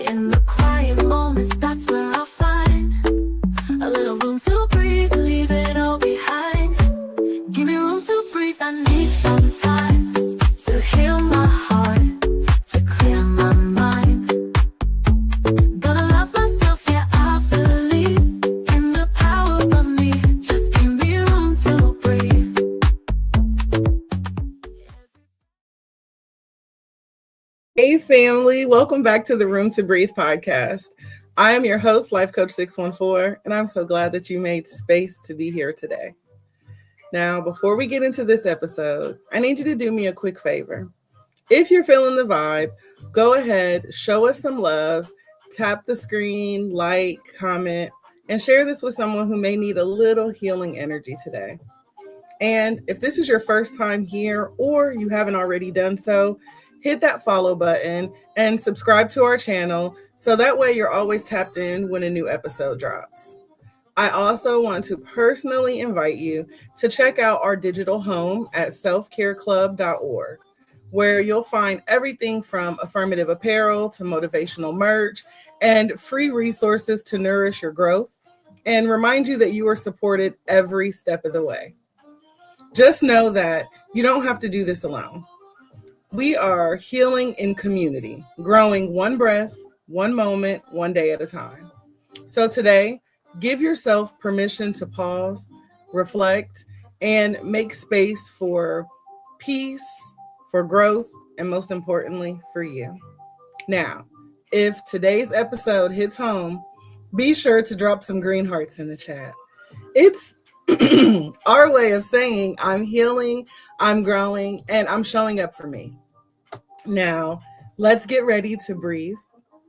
In the quiet moments, that's where I'll find a little room to breathe, leave it all behind. Give me room to breathe, I need some time to heal my heart, to clear my mind. Gonna love myself, yeah, I believe in the power of me. Just give me room to breathe. Hey family, welcome back to the Room2Breathe Podcast. I am your host, Life Coach 614, and I'm so glad that you made space to be here today. Now, before we get into this episode, I need you to do me a quick favor. If you're feeling the vibe, go ahead, show us some love, tap the screen, like, comment, and share this with someone who may need a little healing energy today. And if this is your first time here or you haven't already done so, hit that follow button and subscribe to our channel so that way you're always tapped in when a new episode drops. I also want to personally invite you to check out our digital home at selfcareclub.org, where you'll find everything from affirmative apparel to motivational merch and free resources to nourish your growth and remind you that you are supported every step of the way. Just know that you don't have to do this alone. We are healing in community, growing one breath, one moment, one day at a time. So today, give yourself permission to pause, reflect, and make space for peace, for growth, and most importantly, for you. Now, if today's episode hits home, be sure to drop some green hearts in the chat. It's our way of saying I'm healing, I'm growing, and I'm showing up for me. Now, let's get ready to breathe,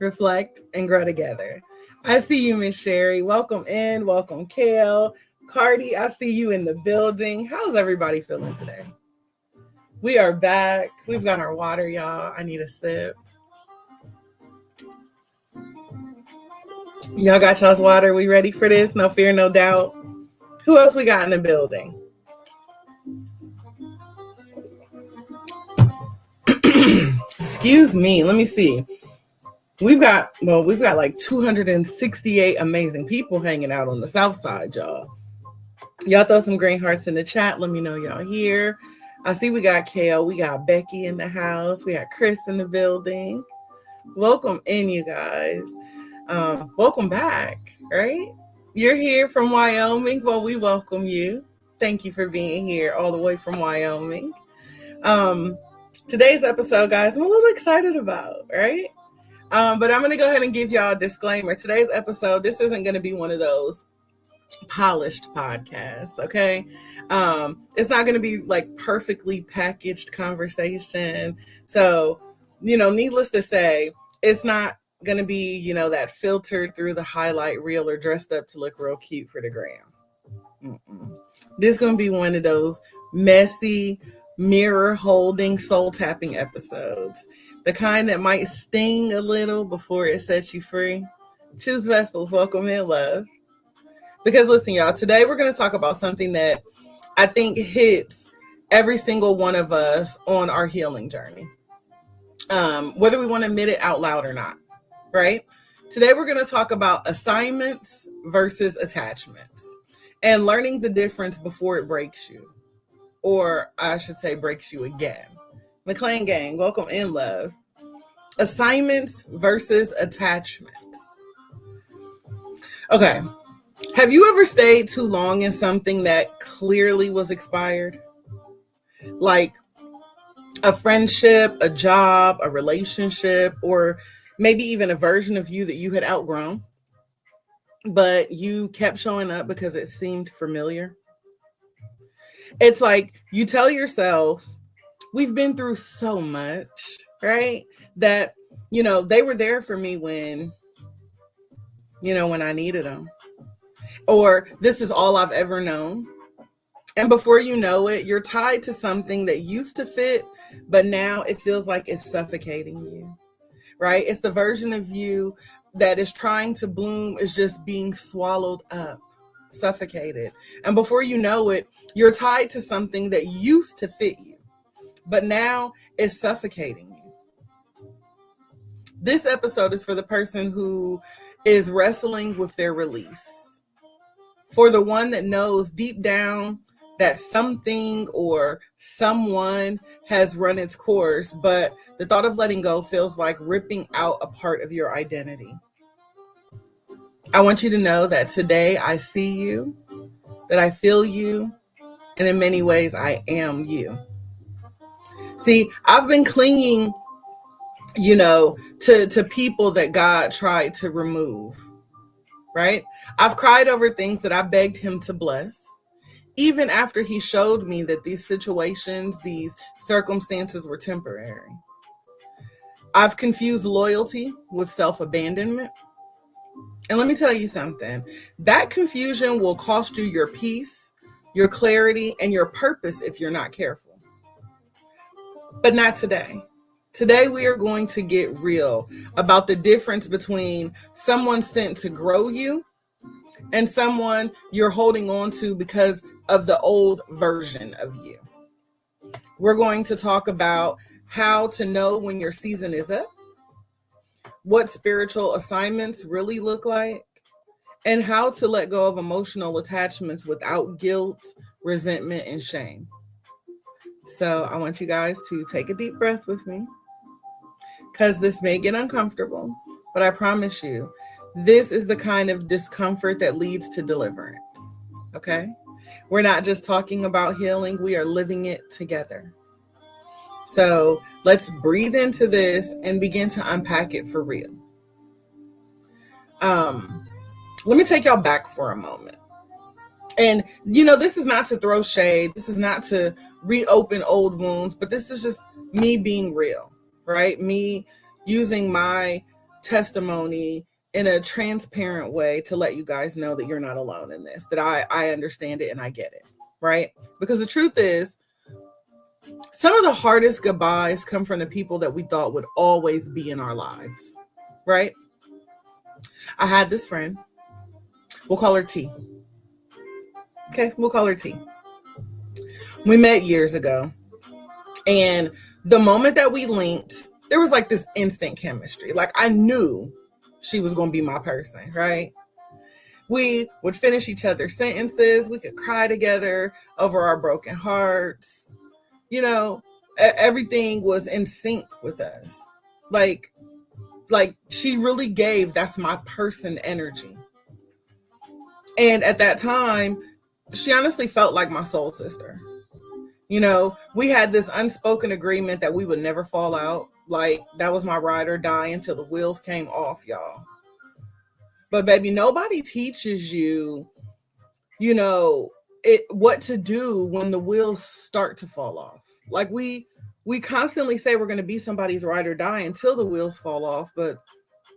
reflect, and grow together. I see you, Miss Sherry. Welcome in. Welcome, Kale. Cardi, I see you in the building. How's everybody feeling today? We are back. We've got our water, y'all. I need a sip. Y'all got y'all's water. We ready for this? No fear, no doubt. Who else we got in the building? Excuse me. Let me see. We've got like 268 amazing people hanging out on the south side, y'all. Y'all throw some green hearts in the chat. Let me know y'all here. I see we got Kale. We got Becky in the house. We got Chris in the building. Welcome in, you guys. Welcome back, right? You're here from Wyoming. Well, we welcome you. Thank you for being here all the way from Wyoming. Today's episode, guys, I'm a little excited about, right? But I'm going to go ahead and give y'all a disclaimer. Today's episode, this isn't going to be one of those polished podcasts, okay? It's not going to be like perfectly packaged conversation. So, needless to say, it's not going to be, that filtered through the highlight reel or dressed up to look real cute for the gram. This is going to be one of those messy, mirror-holding, soul-tapping episodes. The kind that might sting a little before it sets you free. Choose vessels. Welcome in, love. Because listen, y'all, today we're going to talk about something that I think hits every single one of us on our healing journey. Whether we want to admit it out loud or not, right? Today we're going to talk about assignments versus attachments and learning the difference before it breaks you. Or I should say breaks you again. McLean Gang, welcome in, love. Assignments versus attachments. Okay. Have you ever stayed too long in something that clearly was expired? Like a friendship, a job, a relationship, or maybe even a version of you that you had outgrown, but you kept showing up because it seemed familiar? It's like you tell yourself, we've been through so much, right? That, they were there for me when I needed them. Or this is all I've ever known. And before you know it, you're tied to something that used to fit, but now it feels like it's suffocating you, right? It's the version of you that is trying to bloom, is just being swallowed up, suffocated. And before you know it, you're tied to something that used to fit you, but now it's suffocating you. This episode is for the person who is wrestling with their release. For the one that knows deep down that something or someone has run its course, but the thought of letting go feels like ripping out a part of your identity. I want you to know that today I see you, that I feel you, and in many ways I am you. See, I've been clinging, to people that God tried to remove, right? I've cried over things that I begged him to bless, even after he showed me that these situations, these circumstances were temporary. I've confused loyalty with self-abandonment. And let me tell you something, that confusion will cost you your peace, your clarity, and your purpose if you're not careful. But not today. Today, we are going to get real about the difference between someone sent to grow you and someone you're holding on to because of the old version of you. We're going to talk about how to know when your season is up, what spiritual assignments really look like, and how to let go of emotional attachments without guilt, resentment, and shame. So I want you guys to take a deep breath with me, because this may get uncomfortable, but I promise you, this is the kind of discomfort that leads to deliverance, okay? We're not just talking about healing, we are living it together. So let's breathe into this and begin to unpack it for real. Let me take y'all back for a moment. And, this is not to throw shade. This is not to reopen old wounds, but this is just me being real, right? Me using my testimony in a transparent way to let you guys know that you're not alone in this, that I understand it and I get it, right? Because the truth is, some of the hardest goodbyes come from the people that we thought would always be in our lives, right? I had this friend. We'll call her T. Okay, we'll call her T. We met years ago. And the moment that we linked, there was like this instant chemistry. Like I knew she was going to be my person, right? We would finish each other's sentences. We could cry together over our broken hearts. Everything was in sync with us. Like she really gave that's my person energy. And at that time, she honestly felt like my soul sister. We had this unspoken agreement that we would never fall out. Like that was my ride or die until the wheels came off, y'all. But baby, nobody teaches you, what to do when the wheels start to fall off. Like we constantly say we're going to be somebody's ride or die until the wheels fall off. But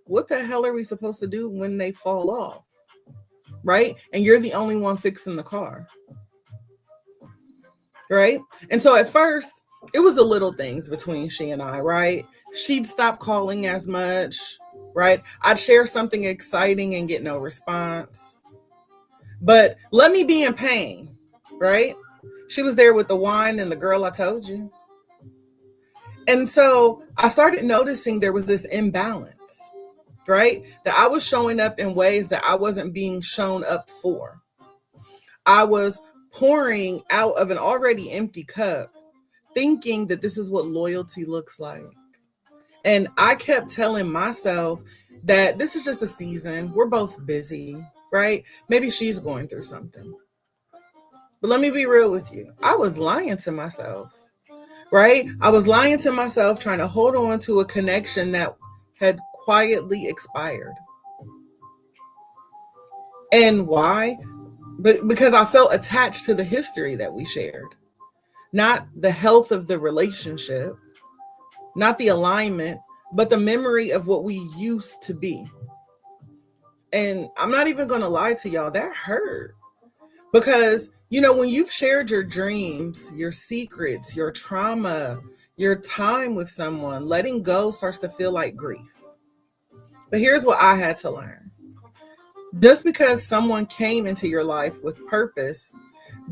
what the hell are we supposed to do when they fall off? Right? And you're the only one fixing the car. Right? And so at first, it was the little things between she and I, right? She'd stop calling as much, right? I'd share something exciting and get no response. But let me be in pain, right? She was there with the wine and the girl I told you. And so I started noticing there was this imbalance, right? That I was showing up in ways that I wasn't being shown up for. I was pouring out of an already empty cup, thinking that this is what loyalty looks like. And I kept telling myself that this is just a season. We're both busy, right? Maybe she's going through something. But let me be real with you. I was lying to myself, right? I was lying to myself, trying to hold on to a connection that had quietly expired. And why? Because I felt attached to the history that we shared, not the health of the relationship, not the alignment, but the memory of what we used to be. And I'm not even going to lie to y'all, that hurt. Because, when you've shared your dreams, your secrets, your trauma, your time with someone, letting go starts to feel like grief. But here's what I had to learn. Just because someone came into your life with purpose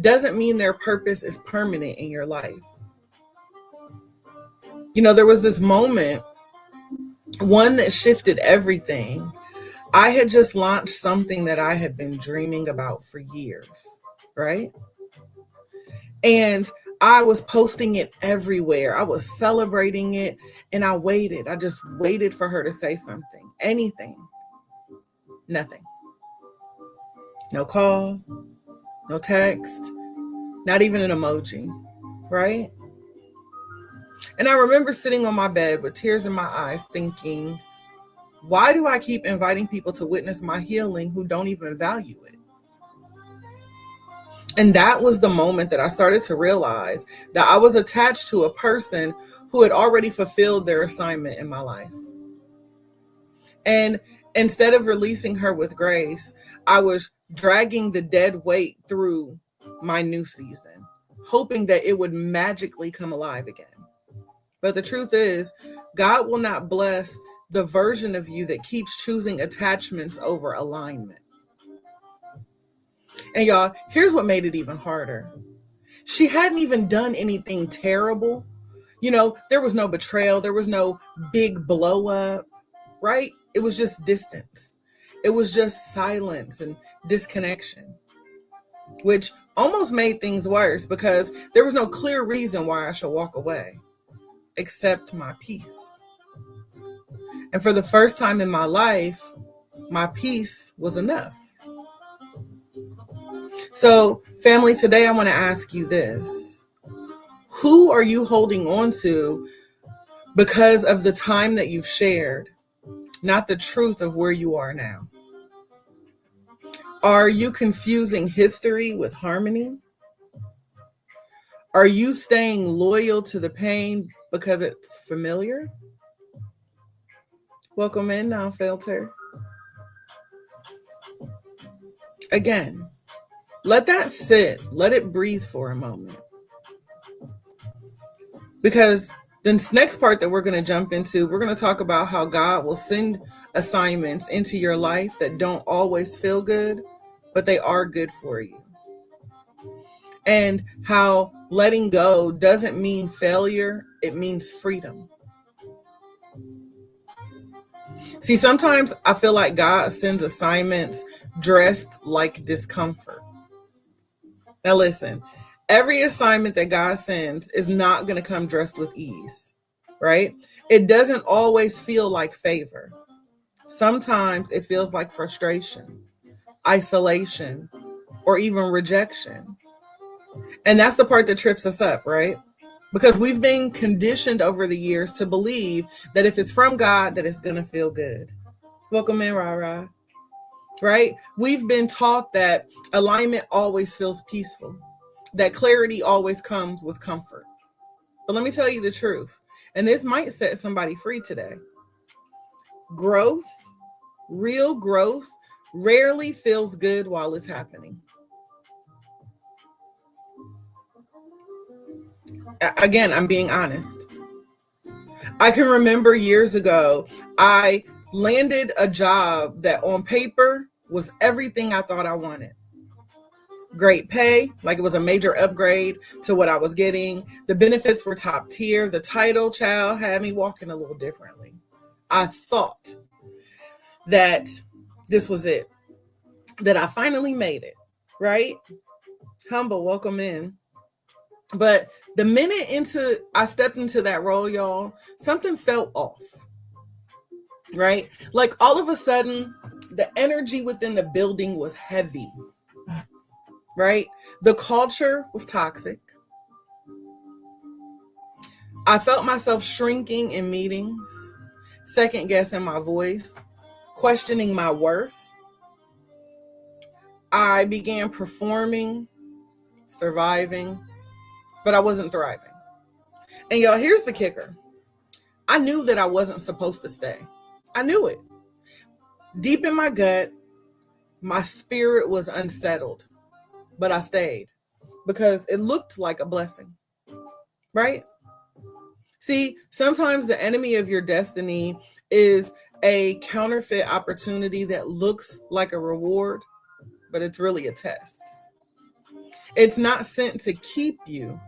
doesn't mean their purpose is permanent in your life. There was this moment one that shifted everything. I had just launched something that I had been dreaming about for years, right? And I was posting it everywhere. I was celebrating it, and I waited. I just waited for her to say something, anything, nothing. No call, no text, not even an emoji, right? And I remember sitting on my bed with tears in my eyes thinking, why do I keep inviting people to witness my healing who don't even value it? And that was the moment that I started to realize that I was attached to a person who had already fulfilled their assignment in my life. And instead of releasing her with grace, I was dragging the dead weight through my new season, hoping that it would magically come alive again. But the truth is, God will not bless the version of you that keeps choosing attachments over alignment. And y'all, here's what made it even harder. She hadn't even done anything terrible. You know, there was no betrayal. There was no big blow up, right? It was just distance. It was just silence and disconnection, which almost made things worse because there was no clear reason why I should walk away, except my peace. And for the first time in my life, my peace was enough. So, family, today I want to ask you this. Who are you holding on to because of the time that you've shared, not the truth of where you are now? Are you confusing history with harmony? Are you staying loyal to the pain because it's familiar? Welcome in, Non-Filter. Again, let that sit. Let it breathe for a moment. Because this next part that we're going to jump into, we're going to talk about how God will send assignments into your life that don't always feel good, but they are good for you. And how letting go doesn't mean failure, it means freedom. See, sometimes I feel like God sends assignments dressed like discomfort. Now listen, every assignment that God sends is not going to come dressed with ease, right? It doesn't always feel like favor. Sometimes it feels like frustration, isolation, or even rejection. And that's the part that trips us up, right? Because we've been conditioned over the years to believe that if it's from God, that it's going to feel good. Welcome in, Rara. Right? We've been taught that alignment always feels peaceful, that clarity always comes with comfort. But let me tell you the truth, and this might set somebody free today. Growth, real growth, rarely feels good while it's happening. Again, I'm being honest. I can remember years ago, I landed a job that on paper was everything I thought I wanted. Great pay, like it was a major upgrade to what I was getting. The benefits were top tier. The title, child, had me walking a little differently. I thought that this was it, that I finally made it, right? Humble, welcome in. But the minute I stepped into that role, y'all, something felt off. Right? Like all of a sudden, the energy within the building was heavy, right? The culture was toxic. I felt myself shrinking in meetings, second guessing my voice, questioning my worth. I began performing, surviving, but I wasn't thriving. And y'all, here's the kicker. I knew that I wasn't supposed to stay. I knew it. Deep in my gut, my spirit was unsettled, but I stayed because it looked like a blessing, right? See, sometimes the enemy of your destiny is a counterfeit opportunity that looks like a reward, but it's really a test. It's not sent to keep you,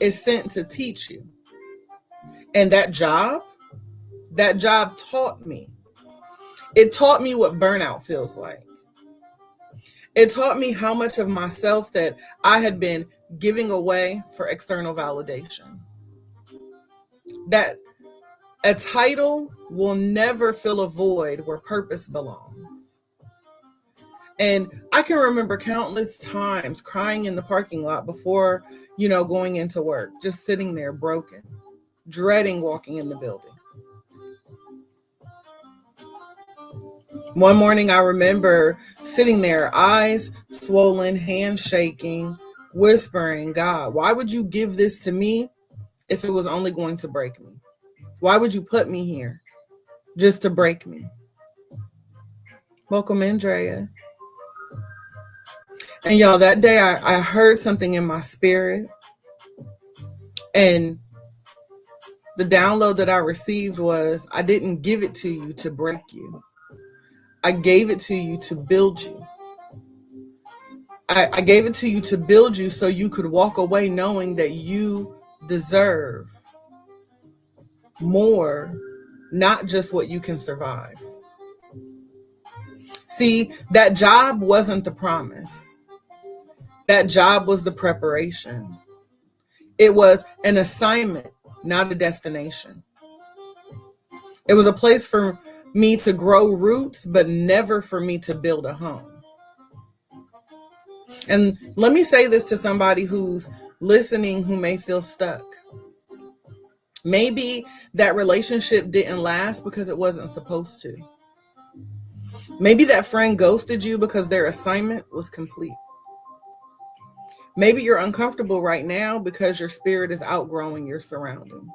it's sent to teach you. And that job That job taught me. It taught me what burnout feels like. It taught me how much of myself that I had been giving away for external validation. That a title will never fill a void where purpose belongs. And I can remember countless times crying in the parking lot before, going into work, just sitting there broken, dreading walking in the building. One morning, I remember sitting there, eyes swollen, hands shaking, whispering, God, why would you give this to me if it was only going to break me? Why would you put me here just to break me? Welcome, Andrea. And y'all, that day I heard something in my spirit. And the download that I received was, I didn't give it to you to break you. I gave it to you to build you. I gave it to you to build you so you could walk away knowing that you deserve more, not just what you can survive. See, that job wasn't the promise. That job was the preparation. It was an assignment, not a destination. It was a place for me to grow roots, but never for me to build a home. And let me say this to somebody who's listening who may feel stuck. Maybe that relationship didn't last because it wasn't supposed to. Maybe that friend ghosted you because their assignment was complete. Maybe you're uncomfortable right now because your spirit is outgrowing your surroundings.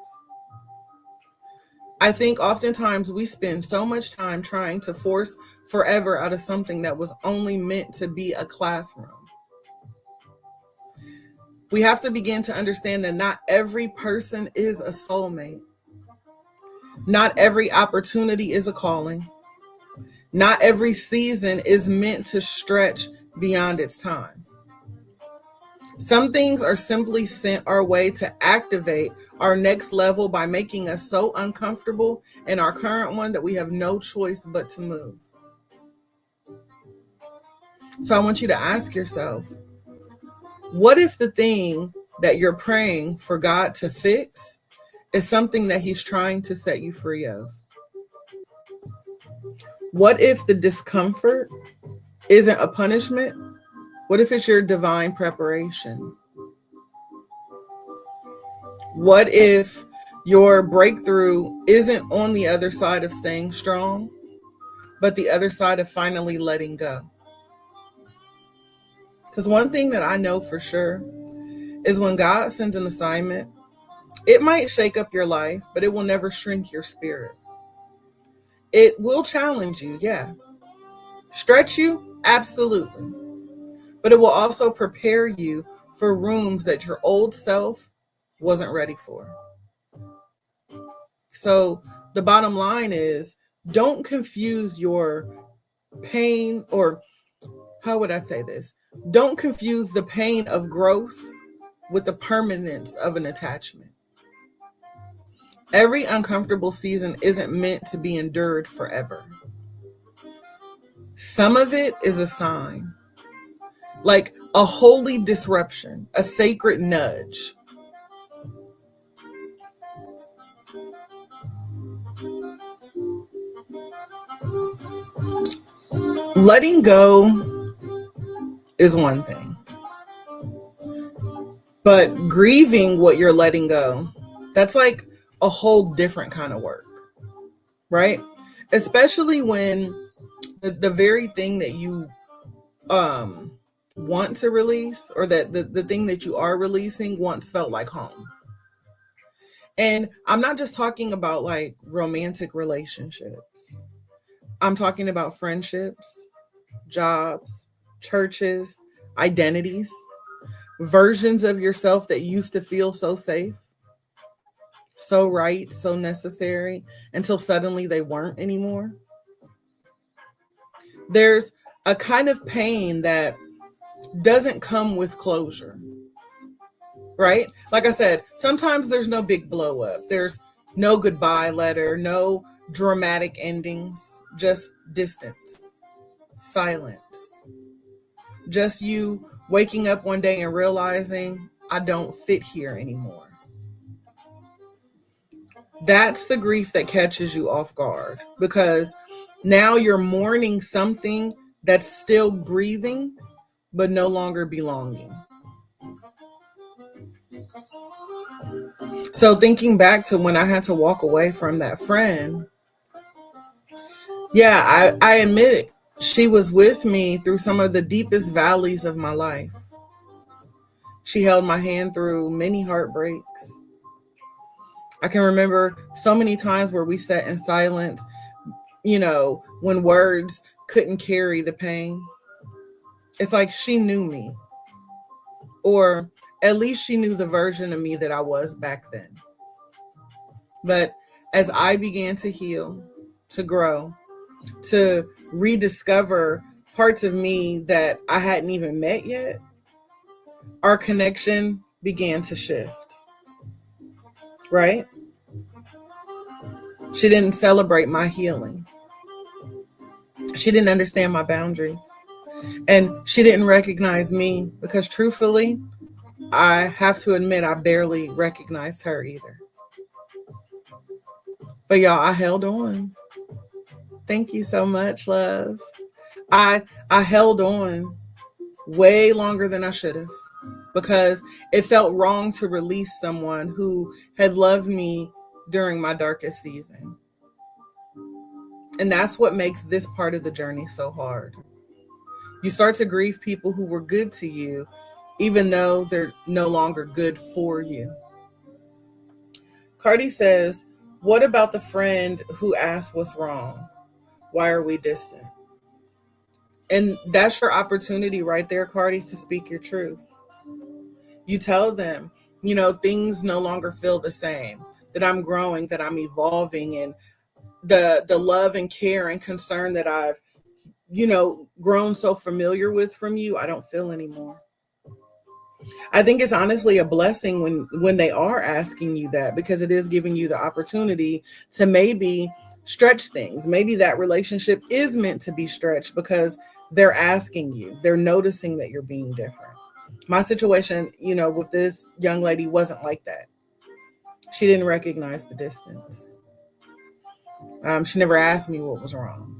I think oftentimes we spend so much time trying to force forever out of something that was only meant to be a classroom. We have to begin to understand that not every person is a soulmate. Not every opportunity is a calling. Not every season is meant to stretch beyond its time. Some things are simply sent our way to activate our next level by making us so uncomfortable in our current one that we have no choice but to move. So I want you to ask yourself, what if the thing that you're praying for God to fix is something that He's trying to set you free of? What if the discomfort isn't a punishment? What if it's your divine preparation? What if your breakthrough isn't on the other side of staying strong, but the other side of finally letting go? Because one thing that I know for sure is when God sends an assignment, it might shake up your life, but it will never shrink your spirit. It will challenge you, yeah. Stretch you, absolutely. But it will also prepare you for rooms that your old self wasn't ready for. So the bottom line is, don't confuse your pain, or how would I say this? Don't confuse the pain of growth with the permanence of an attachment. Every uncomfortable season isn't meant to be endured forever. Some of it is a sign, like a holy disruption, a sacred nudge. Letting go is one thing, but grieving what you're letting go, that's like a whole different kind of work, right? Especially when the very thing that you want to release, or that the thing that you are releasing once felt like home. And I'm not just talking about like romantic relationships. I'm talking about friendships, jobs, churches, identities, versions of yourself that used to feel so safe, so right, so necessary, until suddenly they weren't anymore. There's a kind of pain that doesn't come with closure, right? Like I said, sometimes there's no big blow up. There's no goodbye letter, no dramatic endings, just distance, silence. Just you waking up one day and realizing I don't fit here anymore. That's the grief that catches you off guard, because now you're mourning something that's still breathing but no longer belonging. So thinking back to when I had to walk away from that friend, yeah, I admit it. She was with me through some of the deepest valleys of my life. She held my hand through many heartbreaks. I can remember so many times where we sat in silence, when words couldn't carry the pain. It's like she knew me, or at least she knew the version of me that I was back then. But as I began to heal, to grow, to rediscover parts of me that I hadn't even met yet, our connection began to shift, right? She didn't celebrate my healing. She didn't understand my boundaries. And she didn't recognize me because truthfully, I have to admit, I barely recognized her either. But y'all, I held on. Thank you so much, love. I held on way longer than I should have, because it felt wrong to release someone who had loved me during my darkest season. And that's what makes this part of the journey so hard. You start to grieve people who were good to you, even though they're no longer good for you. Cardi says, what about the friend who asked what's wrong? Why are we distant? And that's your opportunity right there, Cardi, to speak your truth. You tell them, things no longer feel the same, that I'm growing, that I'm evolving, and the love and care and concern that I've, grown so familiar with from you, I don't feel anymore. I think it's honestly a blessing when they are asking you that, because it is giving you the opportunity to maybe stretch things. Maybe that relationship is meant to be stretched because they're asking you, they're noticing that you're being different. My situation, with this young lady wasn't like that. She didn't recognize the distance. She never asked me what was wrong.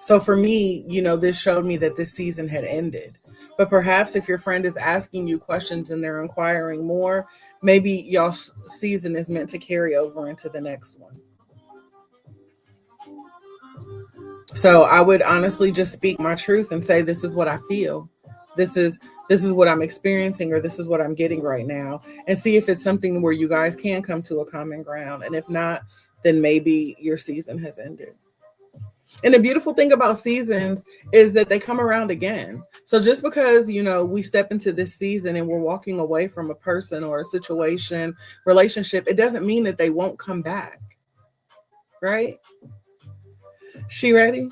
So for me, this showed me that this season had ended. But perhaps if your friend is asking you questions and they're inquiring more, maybe y'all's season is meant to carry over into the next one. So I would honestly just speak my truth and say, this is what I feel. This is what I'm experiencing, or this is what I'm getting right now, and see if it's something where you guys can come to a common ground. And if not, then maybe your season has ended. And the beautiful thing about seasons is that they come around again. So just because, we step into this season and we're walking away from a person or a situation, relationship, it doesn't mean that they won't come back. Right? She ready?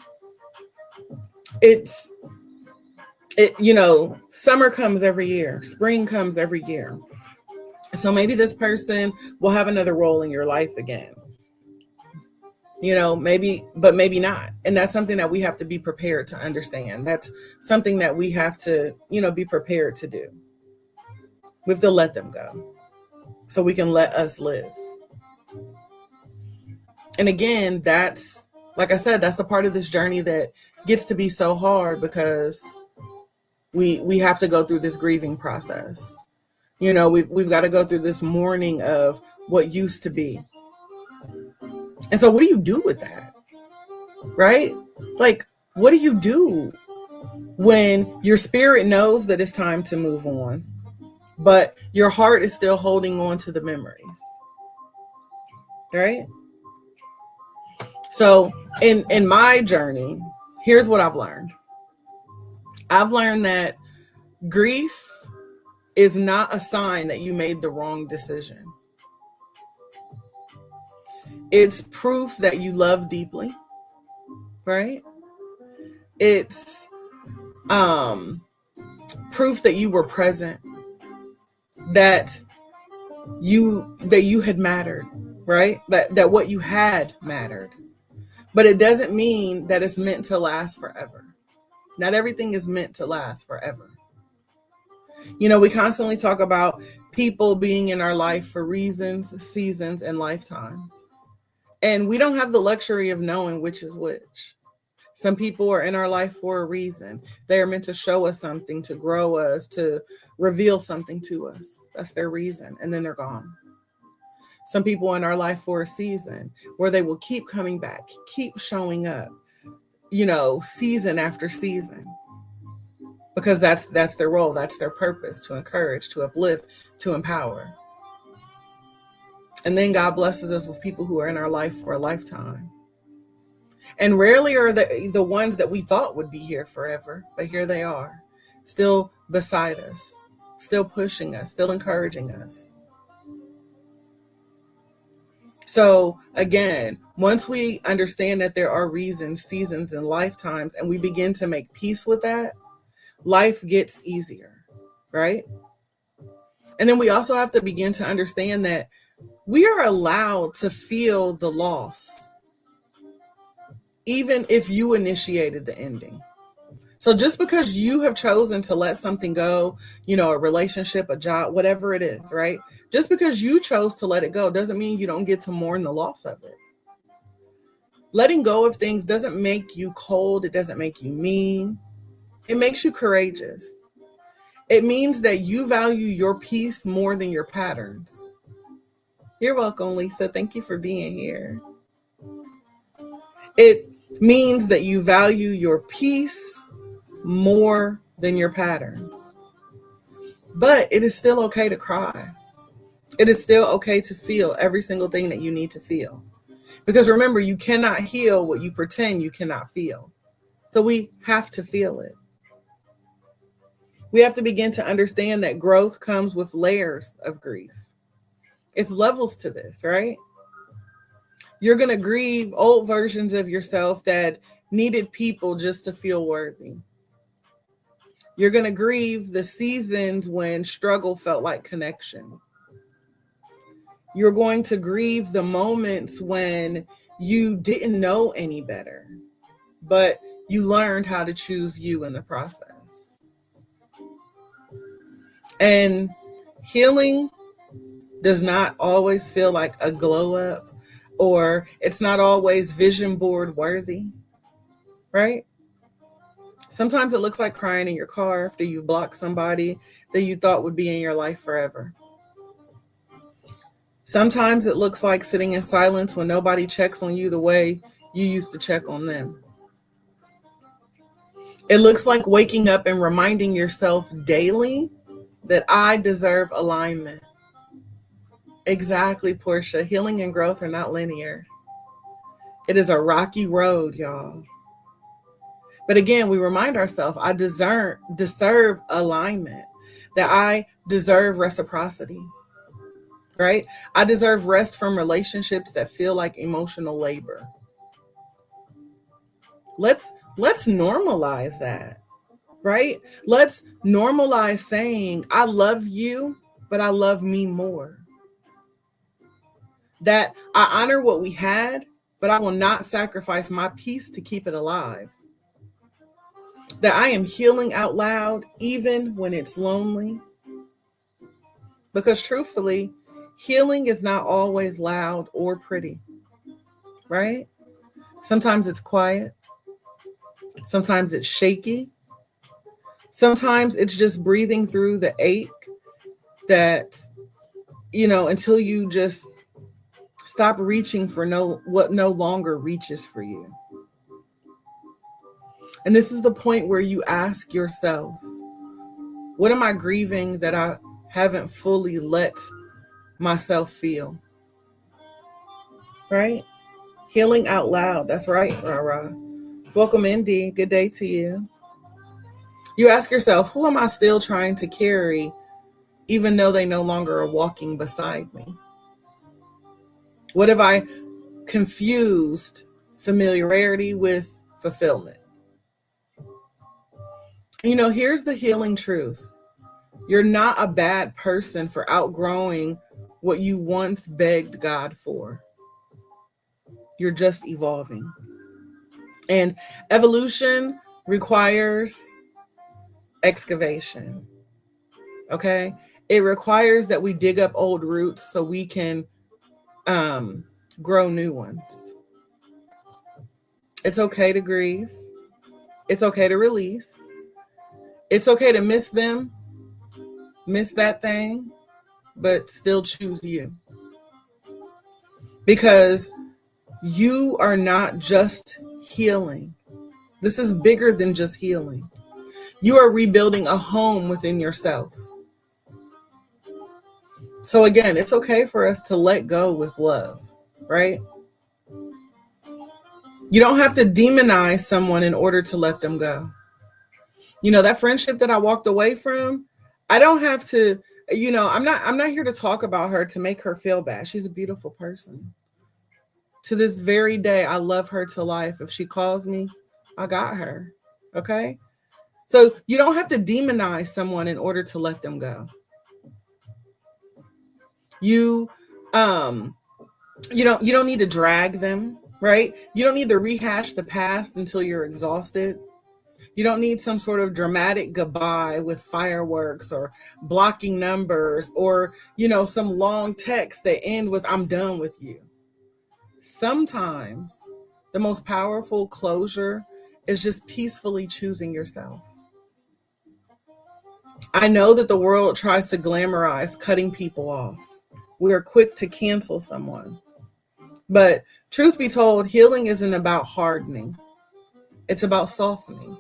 Summer comes every year. Spring comes every year. So maybe this person will have another role in your life again. Maybe not. And that's something that we have to be prepared to understand. That's something that we have to, be prepared to do. We have to let them go so we can let us live. And again, that's, like I said, that's the part of this journey that gets to be so hard, because we have to go through this grieving process. We've got to go through this mourning of what used to be. And so what do you do with that? Right? Like, what do you do when your spirit knows that it's time to move on, but your heart is still holding on to the memories? Right? So in my journey, here's what I've learned. I've learned that grief is not a sign that you made the wrong decision. It's proof that you love deeply, right? It's proof that you were present, that you had mattered, right? That what you had mattered. But it doesn't mean that it's meant to last forever. Not everything is meant to last forever. We constantly talk about people being in our life for reasons, seasons, and lifetimes. And we don't have the luxury of knowing which is which. Some people are in our life for a reason. They are meant to show us something, to grow us, to reveal something to us. That's their reason. And then they're gone. Some people in our life for a season where they will keep coming back, keep showing up, season after season. Because that's their role. That's their purpose, to encourage, to uplift, to empower. And then God blesses us with people who are in our life for a lifetime. And rarely are the ones that we thought would be here forever, but here they are, still beside us, still pushing us, still encouraging us. So again, once we understand that there are reasons, seasons, and lifetimes, and we begin to make peace with that, life gets easier, right? And then we also have to begin to understand that we are allowed to feel the loss, even if you initiated the ending. So just because you have chosen to let something go, a relationship, a job, whatever it is, right? Just because you chose to let it go doesn't mean you don't get to mourn the loss of it. Letting go of things doesn't make you cold. It doesn't make you mean. It makes you courageous. It means that you value your peace more than your patterns. You're welcome, Lisa. Thank you for being here. It means that you value your peace more than your patterns. But it is still okay to cry. It is still okay to feel every single thing that you need to feel. Because remember, you cannot heal what you pretend you cannot feel. So we have to feel it. We have to begin to understand that growth comes with layers of grief. It's levels to this, right? You're going to grieve old versions of yourself that needed people just to feel worthy. You're going to grieve the seasons when struggle felt like connection. You're going to grieve the moments when you didn't know any better, but you learned how to choose you in the process. And healing does not always feel like a glow up, or it's not always vision board worthy, right? Sometimes it looks like crying in your car after you blocked somebody that you thought would be in your life forever. Sometimes it looks like sitting in silence when nobody checks on you the way you used to check on them. It looks like waking up and reminding yourself daily that I deserve alignment. Exactly, Portia. Healing and growth are not linear. It is a rocky road, y'all. But again, we remind ourselves, I deserve alignment, that I deserve reciprocity, right? I deserve rest from relationships that feel like emotional labor. Let's normalize that, right? Let's normalize saying, I love you, but I love me more. That I honor what we had, but I will not sacrifice my peace to keep it alive. That I am healing out loud, even when it's lonely. Because truthfully, healing is not always loud or pretty, right? Sometimes it's quiet. Sometimes it's shaky. Sometimes it's just breathing through the ache that, until you just stop reaching for what no longer reaches for you. And this is the point where you ask yourself, what am I grieving that I haven't fully let myself feel? Right? Healing out loud. That's right, Rara. Welcome, Indy. Good day to you. You ask yourself, who am I still trying to carry, even though they no longer are walking beside me? What have I confused familiarity with fulfillment? Here's the healing truth. You're not a bad person for outgrowing what you once begged God for. You're just evolving. And evolution requires excavation. Okay? It requires that we dig up old roots so we can grow new ones. It's okay to grieve. It's okay to release. It's okay to miss them, miss that thing, but still choose you. Because you are not just healing. This is bigger than just healing. You are rebuilding a home within yourself. So again, it's okay for us to let go with love, right? You don't have to demonize someone in order to let them go. You know, that friendship that I walked away from, I don't have to, I'm not here to talk about her to make her feel bad. She's a beautiful person. To this very day, I love her to life. If she calls me, I got her. Okay? So you don't have to demonize someone in order to let them go. You don't need to drag them, right? You don't need to rehash the past until you're exhausted. You don't need some sort of dramatic goodbye with fireworks or blocking numbers or, some long texts that end with "I'm done with you." Sometimes the most powerful closure is just peacefully choosing yourself. I know that the world tries to glamorize cutting people off. We are quick to cancel someone. But truth be told, healing isn't about hardening. It's about softening.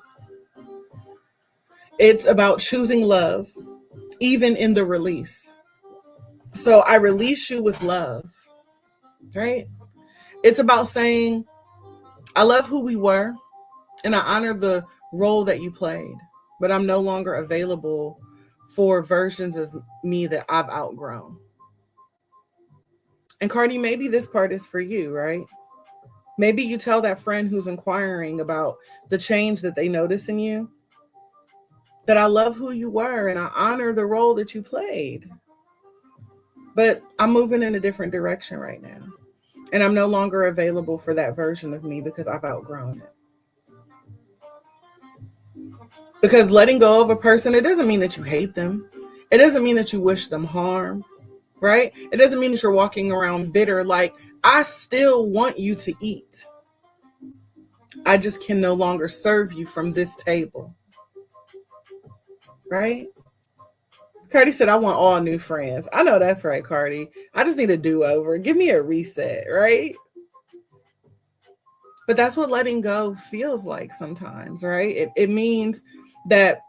It's about choosing love, even in the release. So I release you with love, right? It's about saying, I love who we were, and I honor the role that you played, but I'm no longer available for versions of me that I've outgrown. And Cardi, maybe this part is for you, right? Maybe you tell that friend who's inquiring about the change that they notice in you, that I love who you were and I honor the role that you played, but I'm moving in a different direction right now. And I'm no longer available for that version of me because I've outgrown it. Because letting go of a person, it doesn't mean that you hate them. It doesn't mean that you wish them harm, right? It doesn't mean that you're walking around bitter. Like, I still want you to eat. I just can no longer serve you from this table, right? Cardi said, I want all new friends. I know that's right, Cardi. I just need a do-over. Give me a reset, right? But that's what letting go feels like sometimes, right? It means that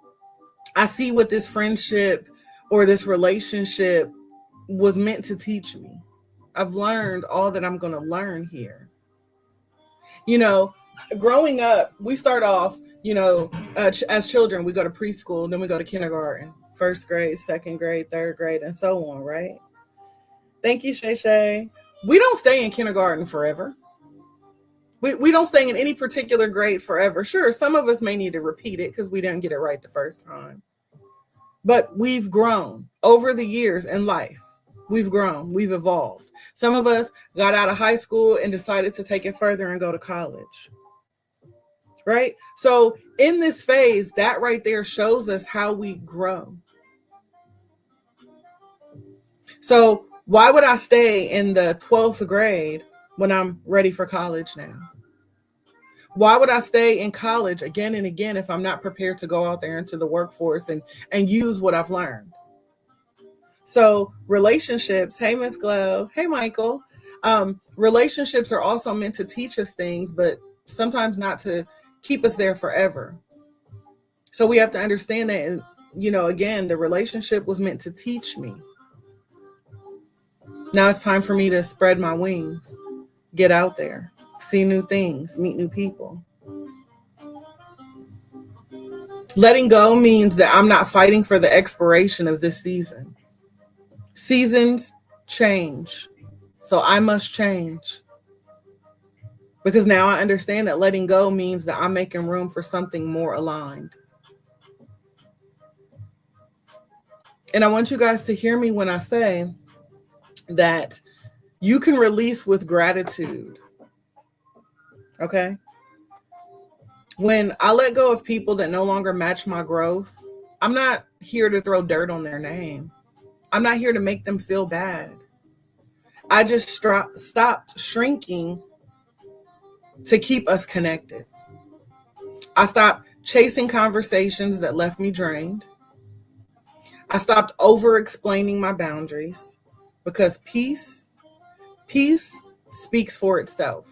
I see what this friendship or this relationship was meant to teach me. I've learned all that I'm going to learn here. Growing up, we start off, as children, we go to preschool, then we go to kindergarten, first grade, second grade, third grade, and so on, right? Thank you, Shay Shay. We don't stay in kindergarten forever. We don't stay in any particular grade forever. Sure, some of us may need to repeat it because we didn't get it right the first time. But we've grown over the years in life. We've grown. We've evolved. Some of us got out of high school and decided to take it further and go to college. Right? So in this phase, that right there shows us how we grow. So why would I stay in the 12th grade when I'm ready for college now? Why would I stay in college again and again if I'm not prepared to go out there into the workforce and use what I've learned? So relationships, hey, Miss Glow, hey, Michael. Relationships are also meant to teach us things, but sometimes not to keep us there forever. So we have to understand that, and, again, the relationship was meant to teach me. Now it's time for me to spread my wings, get out there, see new things, meet new people. Letting go means that I'm not fighting for the expiration of this season. Seasons change, so I must change. Because now I understand that letting go means that I'm making room for something more aligned. And I want you guys to hear me when I say that you can release with gratitude. Okay? When I let go of people that no longer match my growth, I'm not here to throw dirt on their name. I'm not here to make them feel bad. I just stopped shrinking to keep us connected. I stopped chasing conversations that left me drained. I stopped over explaining my boundaries because peace speaks for itself.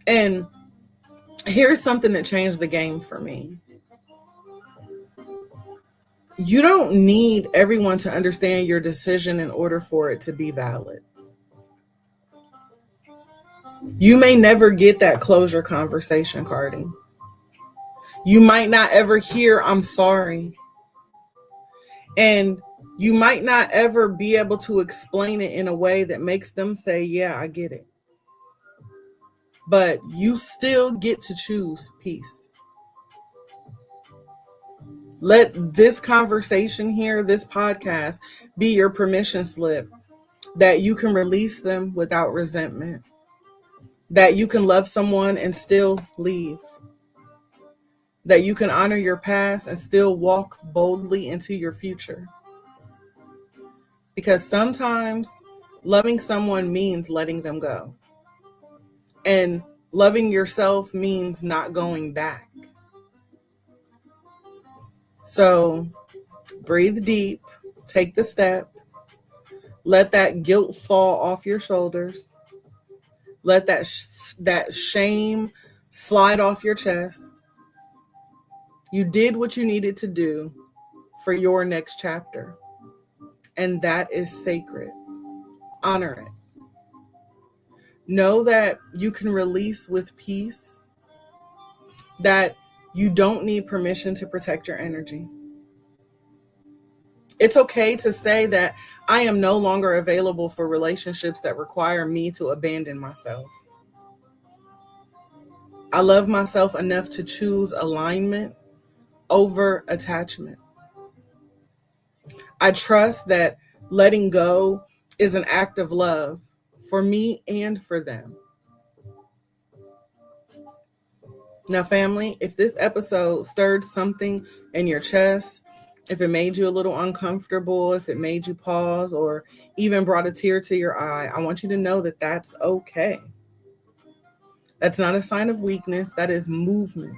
And here's something that changed the game for me. You don't need everyone to understand your decision in order for it to be valid. You may never get that closure conversation, Cardi. You might not ever hear, "I'm sorry." And you might not ever be able to explain it in a way that makes them say, "Yeah, I get it." But you still get to choose peace. Let this conversation here, this podcast, be your permission slip that you can release them without resentment, that you can love someone and still leave, that you can honor your past and still walk boldly into your future. Because sometimes loving someone means letting them go. And loving yourself means not going back. So breathe deep, take the step, let that guilt fall off your shoulders. Let that shame slide off your chest. You did what you needed to do for your next chapter. And that is sacred. Honor it. Know that you can release with peace, that you don't need permission to protect your energy. It's okay to say that I am no longer available for relationships that require me to abandon myself. I love myself enough to choose alignment over attachment. I trust that letting go is an act of love for me and for them. Now, family, if this episode stirred something in your chest, if it made you a little uncomfortable, if it made you pause, or even brought a tear to your eye, I want you to know that that's okay. That's not a sign of weakness. That is movement.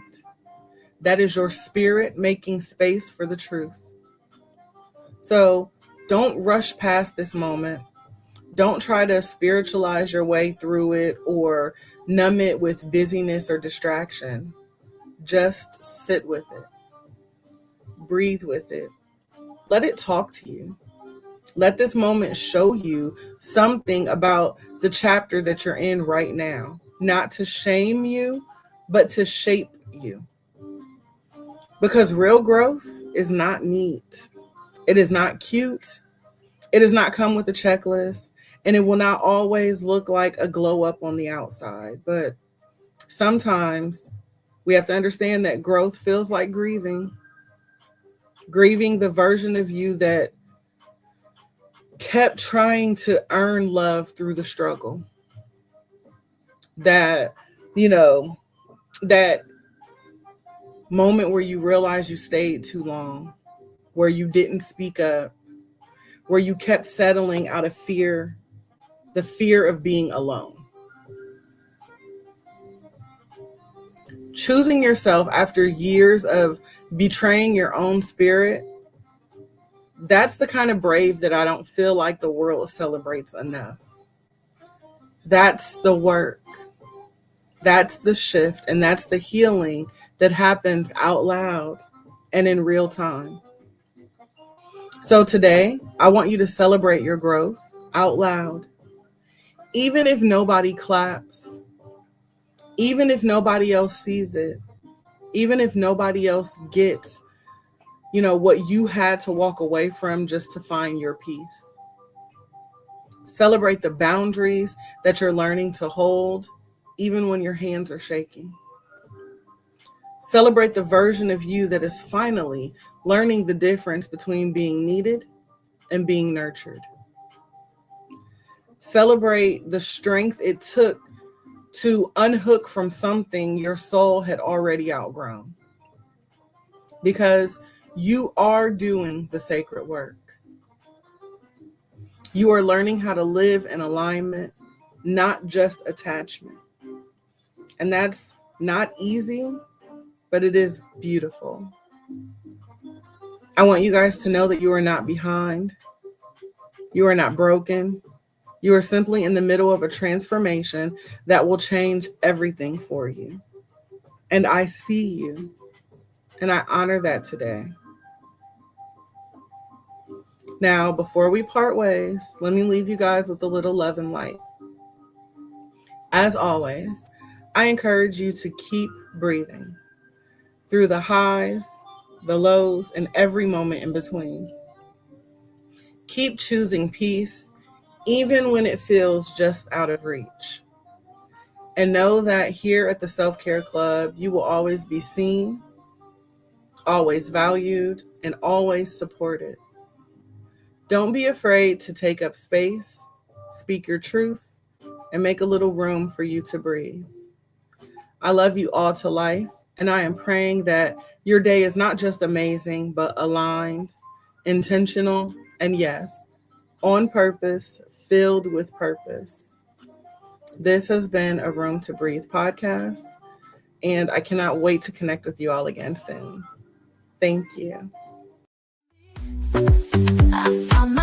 That is your spirit making space for the truth. So don't rush past this moment. Don't try to spiritualize your way through it or numb it with busyness or distraction. Just sit with it. Breathe with it. Let it talk to you. Let this moment show you something about the chapter that you're in right now. Not to shame you, but to shape you. Because real growth is not neat. It is not cute. It does not come with a checklist. And it will not always look like a glow up on the outside. But sometimes we have to understand that growth feels like grieving. Grieving the version of you that kept trying to earn love through the struggle. That moment where you realize you stayed too long, where you didn't speak up, where you kept settling out of fear, the fear of being alone. Choosing yourself after years of betraying your own spirit, that's the kind of brave that I don't feel like the world celebrates enough. That's the work. That's the shift, and that's the healing that happens out loud and in real time. So today, I want you to celebrate your growth out loud. Even if nobody claps, even if nobody else sees it, even if nobody else gets, what you had to walk away from just to find your peace. Celebrate the boundaries that you're learning to hold, even when your hands are shaking. Celebrate the version of you that is finally learning the difference between being needed and being nurtured. Celebrate the strength it took to unhook from something your soul had already outgrown. Because you are doing the sacred work. You are learning how to live in alignment, not just attachment. And that's not easy, but it is beautiful. I want you guys to know that you are not behind. You are not broken. You are simply in the middle of a transformation that will change everything for you. And I see you, and I honor that today. Now, before we part ways, let me leave you guys with a little love and light. As always, I encourage you to keep breathing through the highs, the lows, and every moment in between. Keep choosing peace, even when it feels just out of reach. And know that here at the Self-Care Club, you will always be seen, always valued, and always supported. Don't be afraid to take up space, speak your truth, and make a little room for you to breathe. I love you all to life, and I am praying that your day is not just amazing, but aligned, intentional, and yes, on purpose, filled with purpose. This has been a Room to Breathe podcast, and I cannot wait to connect with you all again soon. Thank you. I found